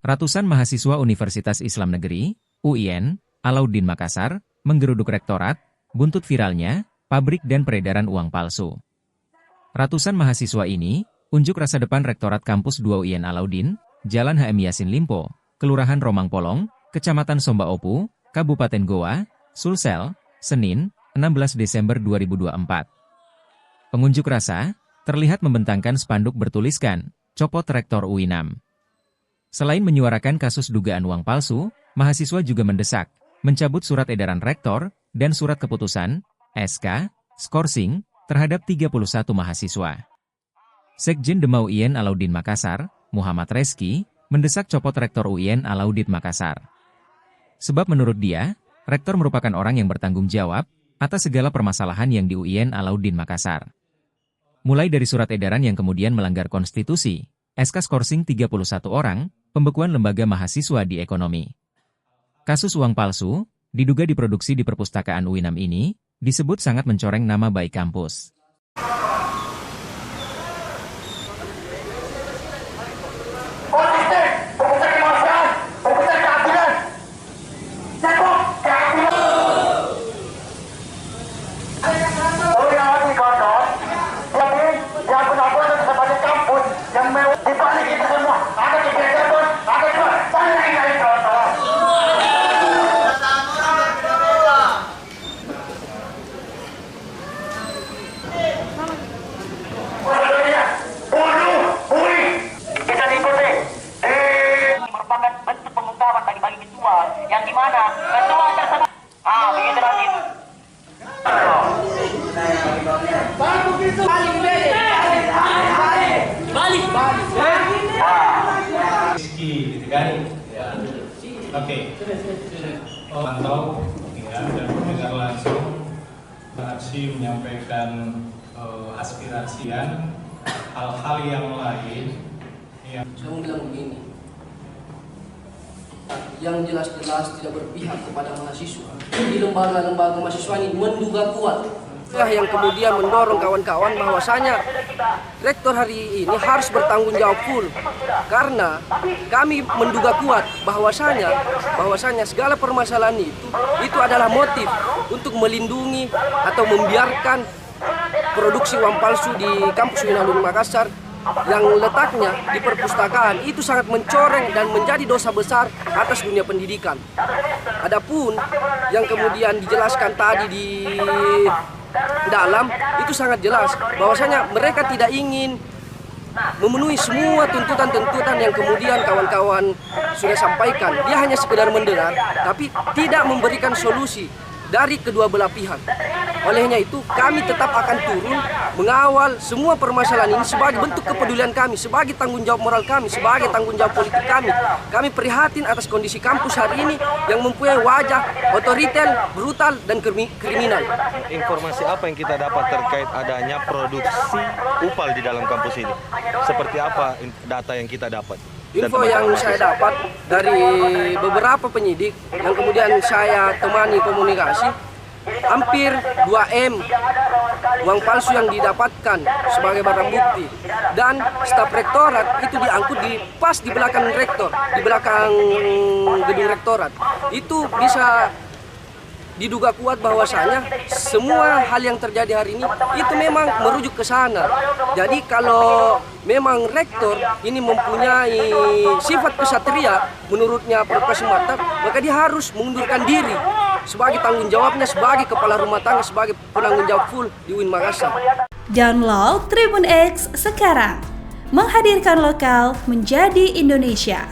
Ratusan mahasiswa Universitas Islam Negeri, UIN, Alauddin Makassar, menggeruduk rektorat, buntut viralnya, pabrik dan peredaran uang palsu. Ratusan mahasiswa ini, unjuk rasa depan Rektorat Kampus 2 UIN Alauddin, Jalan HM Yasin Limpo, Kelurahan Romang Polong, Kecamatan Somba Opu, Kabupaten Goa, Sulsel, Senin, 16 Desember 2024. Pengunjuk rasa, terlihat membentangkan spanduk bertuliskan, "Copot Rektor UINAM". Selain menyuarakan kasus dugaan uang palsu, mahasiswa juga mendesak, mencabut surat edaran rektor, dan surat keputusan, SK, skorsing, terhadap 31 mahasiswa. Sekjen Demau UIN Alauddin Makassar, Muhammad Reski, mendesak copot Rektor UIN Alauddin Makassar. Sebab menurut dia, rektor merupakan orang yang bertanggung jawab atas segala permasalahan yang di UIN Alauddin Makassar. Mulai dari surat edaran yang kemudian melanggar konstitusi, SK skorsing 31 orang, pembekuan lembaga mahasiswa di ekonomi. Kasus uang palsu, diduga diproduksi di perpustakaan UINAM ini, disebut sangat mencoreng nama baik kampus. Yang dimana ketua tersebut begitu nanti balik Rizky gitu kan ya. Oke. Pantau ya, dan mendengar langsung aksi menyampaikan aspirasi dan hal-hal yang lain yang saya mau bilang begini, yang jelas-jelas tidak berpihak kepada mahasiswa. Di lembaga-lembaga mahasiswa ini menduga kuat. Itulah yang kemudian mendorong kawan-kawan bahwasanya rektor hari ini harus bertanggung jawab full. Karena kami menduga kuat bahwasanya segala permasalahan itu adalah motif untuk melindungi atau membiarkan produksi uang palsu di kampus UIN Alauddin Makassar yang letaknya di perpustakaan itu sangat mencoreng dan menjadi dosa besar atas dunia pendidikan. Adapun yang kemudian dijelaskan tadi di dalam itu sangat jelas bahwasanya mereka tidak ingin memenuhi semua tuntutan-tuntutan yang kemudian kawan-kawan sudah sampaikan. Dia hanya sekedar mendengar tapi tidak memberikan solusi dari kedua belah pihak. Olehnya itu kami tetap akan turun mengawal semua permasalahan ini sebagai bentuk kepedulian kami, sebagai tanggung jawab moral kami, sebagai tanggung jawab politik kami. Kami prihatin atas kondisi kampus hari ini yang mempunyai wajah otoriter, brutal, dan kriminal. Informasi apa yang kita dapat terkait adanya produksi UPAL di dalam kampus ini? Seperti apa data yang kita dapat? Info yang saya dapat dari beberapa penyidik yang kemudian saya temani komunikasi, hampir 2M uang palsu yang didapatkan sebagai barang bukti, dan staf rektorat itu diangkut pas di belakang rektor, di belakang gedung rektorat. Itu bisa diduga kuat bahwasanya semua hal yang terjadi hari ini itu memang merujuk ke sana. Jadi kalau memang rektor ini mempunyai sifat kesatria menurutnya Profesor Marta, maka dia harus mengundurkan diri sebagai tanggung jawabnya sebagai kepala rumah tangga, sebagai penanggung jawab full di UIN Makassar. Download Tribun X sekarang, menghadirkan lokal menjadi Indonesia.